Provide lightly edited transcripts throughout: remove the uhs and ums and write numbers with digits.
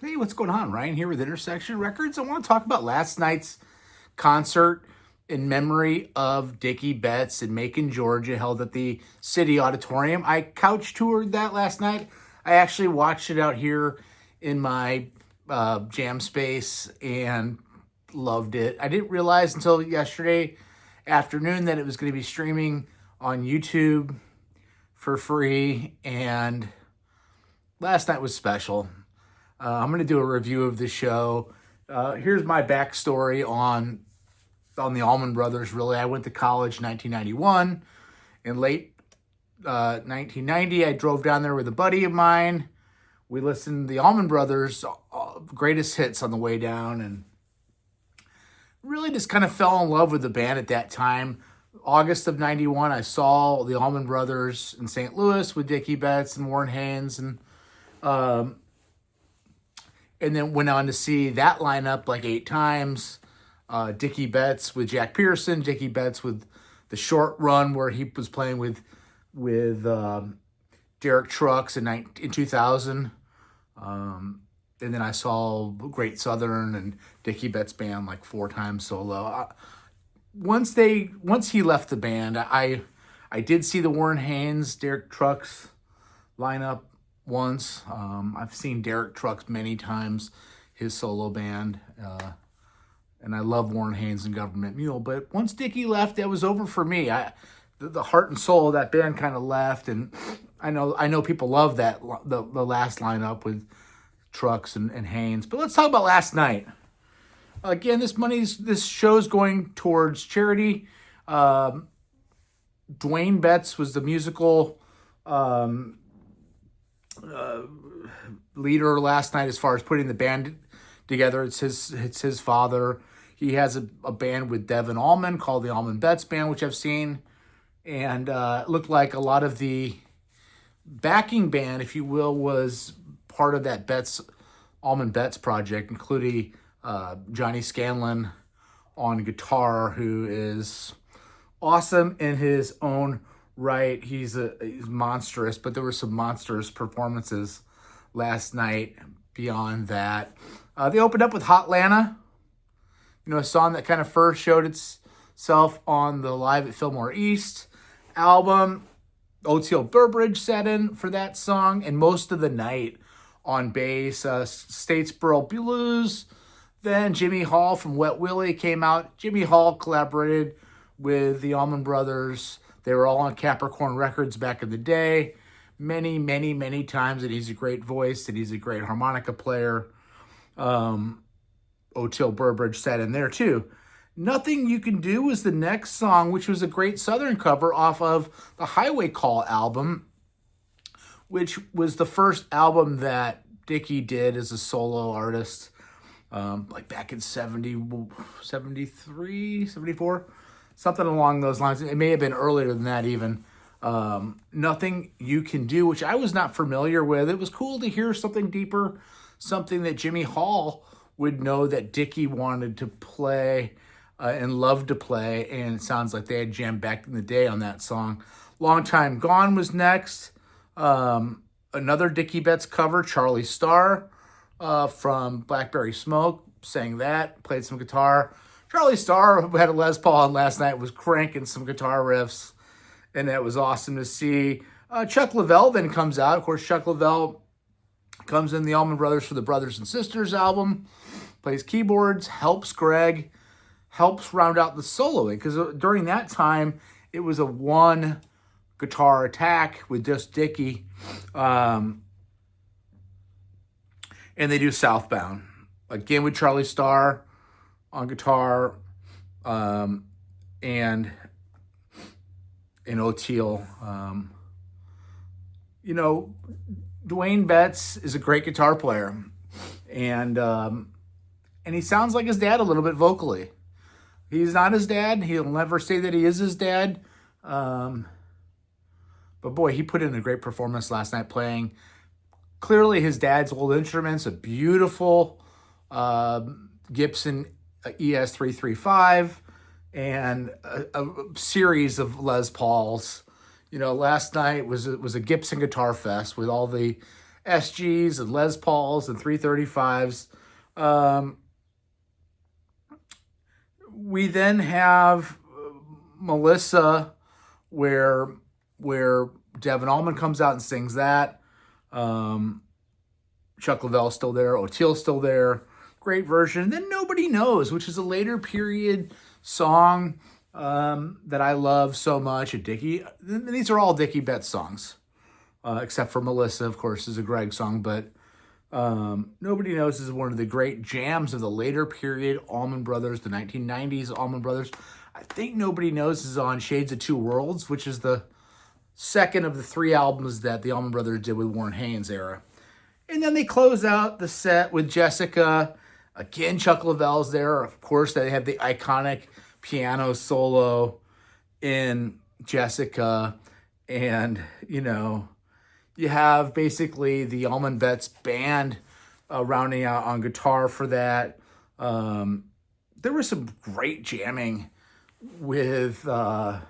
Hey, what's going on? Ryan here with Intersection Records. I want to talk about last night's concert in memory of Dickey Betts in Macon, Georgia, held at the City Auditorium. I couch toured that last night. I actually watched it out here in my jam space and loved it. I didn't realize until yesterday afternoon that it was going to be streaming on YouTube for free, and last night was special. I'm going to do a review of the show. Here's my backstory on the Allman Brothers. Really, I went to college in 1991. In late 1990, I drove down there with a buddy of mine. We listened to the Allman Brothers' greatest hits on the way down, and really just kind of fell in love with the band at that time. August of 91, I saw the Allman Brothers in St. Louis with Dickey Betts and Warren Haynes, and then went on to see that lineup like 8 times. Dickey Betts with Jack Pearson, Dickey Betts with the short run where he was playing with Derek Trucks in 2000. And then I saw Great Southern and Dickey Betts band like 4 times solo. Once he left the band, I did see the Warren Haynes, Derek Trucks lineup once. I've seen Derek Trucks many times, his solo band, and I love Warren Haynes and Government Mule. But once Dickey left, that was over for me. The heart and soul of that band kind of left, and I know people love that the last lineup with Trucks and Haynes. But let's talk about last night. Again, this show's going towards charity. Dwayne Betts was the musical leader last night as far as putting the band together. It's his father. He has a band with Devin Allman called the Allman Betts Band, which I've seen, and it looked like a lot of the backing band, if you will, was part of that Allman Betts project, including Johnny Scanlon on guitar, who is awesome in his own right. He's monstrous, but there were some monstrous performances last night beyond that. They opened up with Hot Lana, a song that kind of first showed itself on the Live at Fillmore East album. Oteil Burbridge sat in for that song, and most of the night on bass. Statesboro Blues. Then Jimmy Hall from Wet Willie came out. Jimmy Hall collaborated with the Allman Brothers. They were all on Capricorn Records back in the day. Many, many, many times, and he's a great voice, and he's a great harmonica player. Oteil Burbridge sat in there too. Nothing You Can Do was the next song, which was a great Southern cover off of the Highway Call album, which was the first album that Dickey did as a solo artist, like back in 73, 74, something along those lines. It may have been earlier than that even. Nothing You Can Do, which I was not familiar with. It was cool to hear something deeper, something that Jimmy Hall would know that Dickey wanted to play and loved to play, and it sounds like they had jammed back in the day on that song. Long Time Gone was next. Another Dickey Betts cover, Charlie Starr from Blackberry Smoke, sang that, played some guitar. Charlie Starr, who had a Les Paul on last night, was cranking some guitar riffs, and that was awesome to see. Chuck Leavell then comes out. Of course, Chuck Leavell comes in the Allman Brothers for the Brothers and Sisters album, plays keyboards, helps Greg, helps round out the soloing, because during that time, it was a one guitar attack with just Dickey, and they do Southbound, again with Charlie Starr on guitar, and Oteil. Dwayne Betts is a great guitar player, and he sounds like his dad a little bit vocally. He's not his dad. He'll never say that he is his dad. But boy, he put in a great performance last night playing clearly his dad's old instruments, a beautiful Gibson ES335, and a series of Les Pauls. Last night was a Gibson Guitar Fest with all the SGs and Les Pauls and 335s. Um, we then have Melissa, where Devin Allman comes out and sings that. Chuck Leavell's still there. O'Teal's still there. Great version. And then Nobody Knows, which is a later period song that I love so much. Dickey. These are all Dickey Betts songs, except for Melissa, of course, is a Greg song. But Nobody Knows is one of the great jams of the later period Allman Brothers, the 1990s Allman Brothers. I think Nobody Knows is on Shades of Two Worlds, which is the second of the 3 albums that the Allman Brothers did with Warren Haynes era. And then they close out the set with Jessica. Again, Chuck Leavell's there. Of course, they have the iconic piano solo in Jessica. And, you know, you have basically the Allman Betts band rounding out on guitar for that. There was some great jamming with, Devin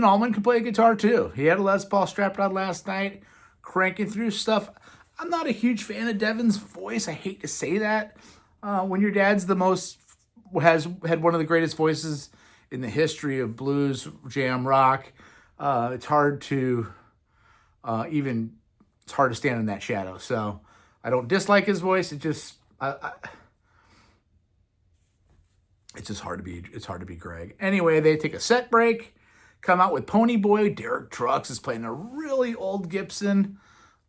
Allman can play guitar too. He had a Les Paul strapped on last night, cranking through stuff. I'm not a huge fan of Devin's voice. I hate to say that. When your dad's has had one of the greatest voices in the history of blues, jam, rock, it's hard to stand in that shadow. So I don't dislike his voice. It's just hard to be Greg. Anyway, they take a set break, come out with Pony Boy. Derek Trucks is playing a really old Gibson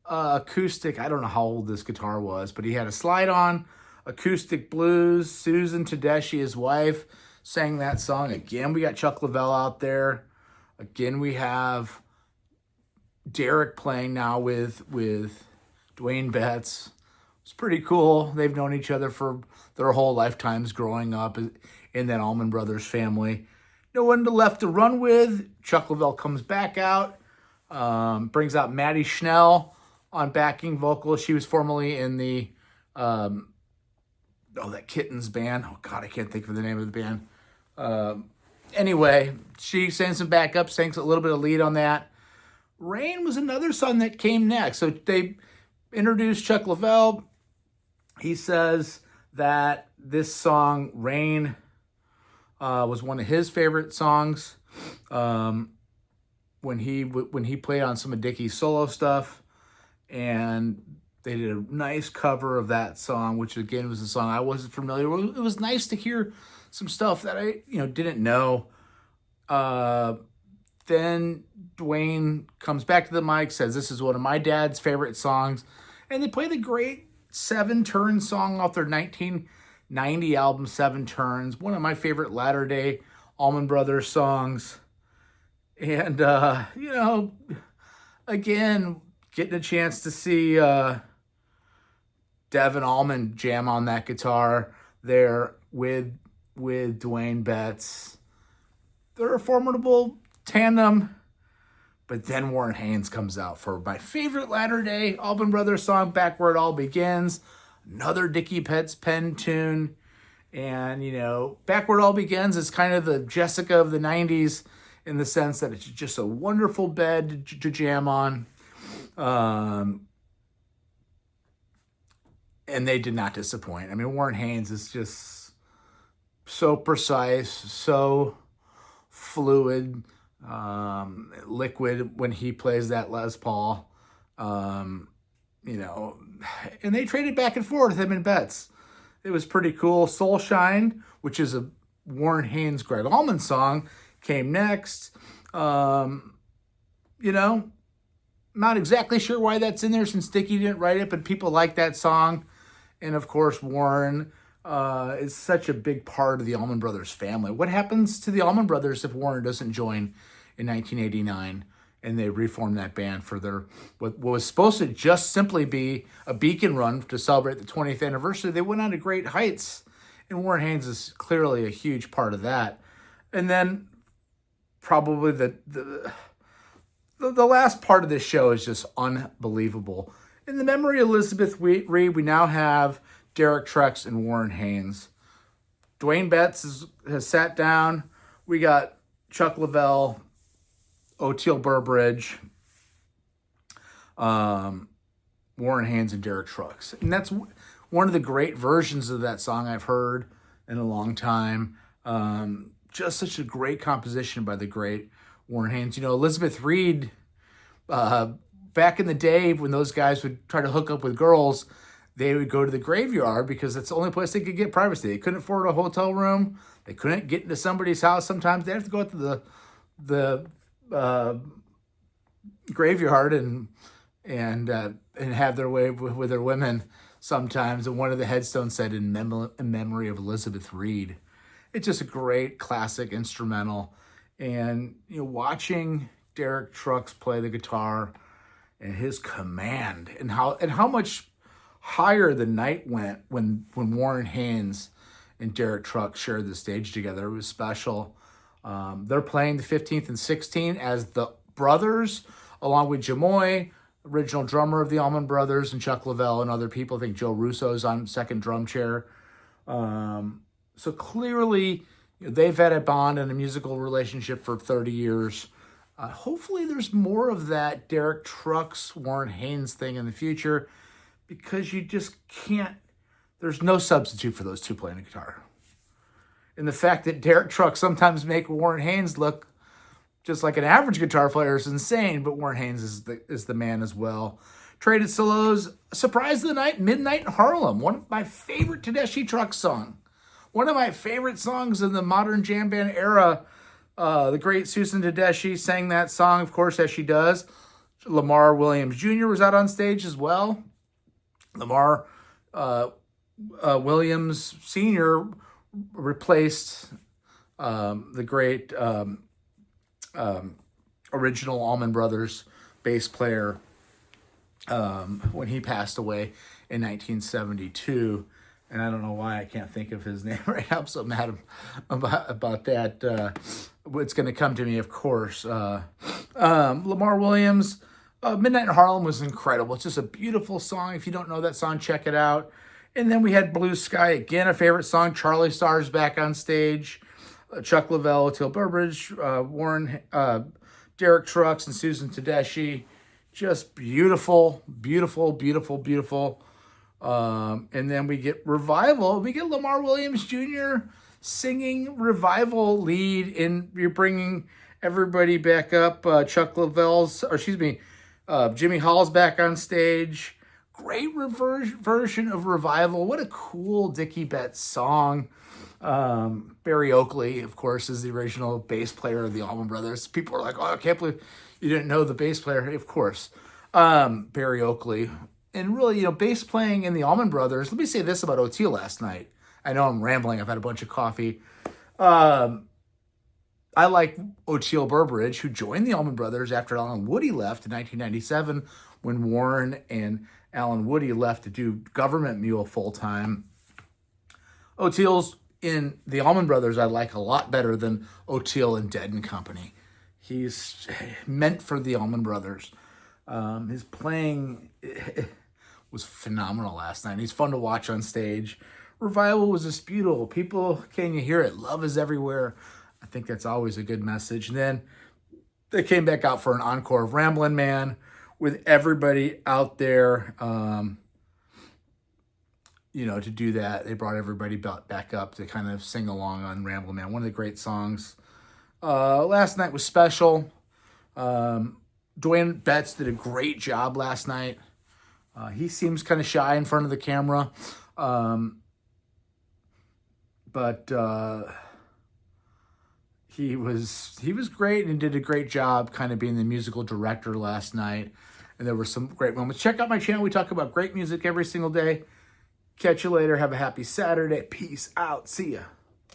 acoustic. I don't know how old this guitar was, but he had a slide-on acoustic blues. Susan Tedeschi, his wife, sang that song. Again, we got Chuck Leavell out there. Again, we have Derek playing now with Dwayne Betts. It's pretty cool. They've known each other for their whole lifetimes growing up in that Allman Brothers family. No one left to run with. Chuck Leavell comes back out, brings out Maddie Schnell on backing vocals. She was formerly in the, that Kittens band. Oh, God, I can't think of the name of the band. Anyway, she sang some backup, sang a little bit of lead on that. Rain was another song that came next. So they introduced Chuck Leavell. He says that this song, Rain, was one of his favorite songs when he played on some of Dickey's solo stuff. And they did a nice cover of that song, which again was a song I wasn't familiar with. It was nice to hear some stuff that I didn't know. Then Dwayne comes back to the mic, says this is one of my dad's favorite songs, and they play the great 7 Turns song off their 1990 album 7 Turns, one of my favorite latter-day Allman Brothers songs. And again, getting a chance to see Devin Allman jam on that guitar there with Dwayne Betts. They're a formidable tandem. But then Warren Haynes comes out for my favorite latter-day Allman Brothers song, Back Where It All Begins. Another Dickey Betts pen tune. And, Back Where It All Begins is kind of the Jessica of the 90s in the sense that it's just a wonderful bed to jam on. And they did not disappoint. I mean, Warren Haynes is just so precise, so fluid, liquid when he plays that Les Paul, and they traded back and forth, him and Betts. It was pretty cool. Soul Shine, which is a Warren Haynes, Greg Allman song, came next. Not exactly sure why that's in there since Dickey didn't write it, but people like that song. And of course, Warren is such a big part of the Allman Brothers family. What happens to the Allman Brothers if Warren doesn't join in 1989 and they reform that band for their what was supposed to just simply be a beacon run to celebrate the 20th anniversary? They went on to great heights, and Warren Haynes is clearly a huge part of that. And then probably the last part of this show is just unbelievable. In the memory of Elizabeth Reed, we now have Derek Trucks and Warren Haynes. Dwayne Betts has sat down. We got Chuck Leavell, O'Teal Burbridge, Warren Haynes and Derek Trucks. And that's one of the great versions of that song I've heard in a long time. Just such a great composition by the great Warren Haynes. Elizabeth Reed, back in the day when those guys would try to hook up with girls, they would go to the graveyard because it's the only place they could get privacy. They couldn't afford a hotel room. They couldn't get into somebody's house. Sometimes they have to go out to the graveyard and have their way with their women sometimes. And one of the headstones said, in memory of Elizabeth Reed. It's just a great classic instrumental. And watching Derek Trucks play the guitar and his command and how much higher the night went when Warren Haynes and Derek Trucks shared the stage together. It was special. They're playing the 15th and 16th as the brothers, along with Jamoy, original drummer of the Allman Brothers, and Chuck Leavell and other people. I think Joe Russo's on second drum chair. So clearly, they've had a bond and a musical relationship for 30 years. Hopefully there's more of that Derek Trucks, Warren Haynes thing in the future, because you just can't, there's no substitute for those two playing the guitar. And the fact that Derek Trucks sometimes make Warren Haynes look just like an average guitar player is insane, but Warren Haynes is the man as well. Traded Solos, Surprise of the Night, Midnight in Harlem, one of my favorite Tedeschi Trucks song. One of my favorite songs in the modern jam band era. The great Susan Tedeschi sang that song, of course, as she does. Lamar Williams Jr. was out on stage as well. Lamar Williams Sr. replaced the great original Allman Brothers bass player when he passed away in 1972. And I don't know why I can't think of his name right now. I'm so mad about that. It's going to come to me, of course. Lamar Williams, Midnight in Harlem was incredible. It's just a beautiful song. If you don't know that song, check it out. And then we had Blue Sky, again, a favorite song. Charlie Starr's back on stage. Chuck Leavell, Teal Burbridge, Warren, Derek Trucks, and Susan Tedeschi. Just beautiful, beautiful, beautiful, beautiful. And then we get Revival. We get Lamar Williams Jr. singing Revival lead, and you're bringing everybody back up. Jimmy Hall's back on stage. Great version of Revival. What a cool Dickey Betts song. Barry Oakley, of course, is the original bass player of the Allman Brothers. People are like, oh, I can't believe you didn't know the bass player. Of course, Barry Oakley. And really, bass playing in the Allman Brothers. Let me say this about O'Teal last night. I know I'm rambling. I've had a bunch of coffee. I like O'Teal Burbridge, who joined the Allman Brothers after Alan Woody left in 1997, when Warren and Alan Woody left to do Government Mule full-time. O'Teal's in the Allman Brothers I like a lot better than O'Teal and Dead and Company. He's meant for the Allman Brothers. His playing was phenomenal last night. He's fun to watch on stage. Revival was just beautiful. People, can you hear it? Love is everywhere. I think that's always a good message. And then they came back out for an encore of Ramblin' Man with everybody out there. To do that, they brought everybody back up to kind of sing along on Ramblin' Man. One of the great songs. Last night was special. Dwayne Betts did a great job last night. He seems kind of shy in front of the camera. But he was great and did a great job kind of being the musical director last night. And there were some great moments. Check out my channel. We talk about great music every single day. Catch you later. Have a happy Saturday. Peace out. See ya.